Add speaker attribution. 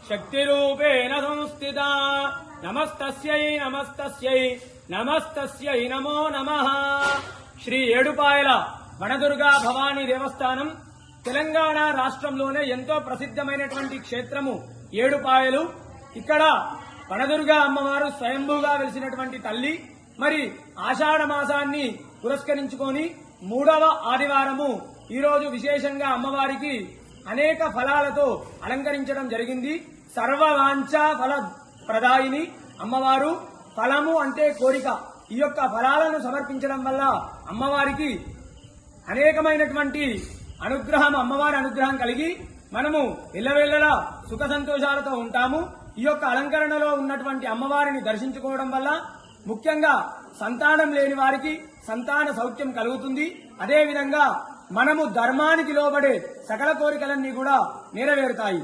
Speaker 1: శక్తిరూపేణ సంస్థితా నమస్తస్యై నమస్తస్యై నమస్తస్యై నమో నమః. శ్రీ ఏడుపాయల వనదుర్గా భవానీ దేవస్థానం తెలంగాణ రాష్ట్రంలోనే ఎంతో ప్రసిద్ధమైనటువంటి క్షేత్రము ఏడుపాయలు. ఇక్కడ వనదుర్గా అమ్మవారు స్వయంభూగా వెలిసినటువంటి తల్లి. మరి ఆషాఢ మాసాన్ని పురస్కరించుకొని 3వ ఆదివారము ఈరోజు విశేషంగా అమ్మవారికి అనేక ఫలాలతో అలంకరించడం జరిగింది. సర్వవాంఛా ఫల ప్రదాయిని అమ్మవారు. ఫలము అంటే కోరిక. ఈ యొక్క ఫలాలను సమర్పించడం వల్ల అమ్మవారికి అనేకమైనటువంటి అనుగ్రహం, అమ్మవారి అనుగ్రహం కలిగి మనము ఎల్లవేళలా సుఖ సంతోషాలతో ఉంటాము. ఈ యొక్క అలంకరణలో ఉన్నటువంటి అమ్మవారిని దర్శించుకోవడం వల్ల ముఖ్యంగా సంతానం లేని వారికి సంతాన సౌఖ్యం కలుగుతుంది. అదేవిధంగా మనము ధర్మానికి లోబడే సకల కోరికలన్నీ కూడా నెరవేరుతాయి.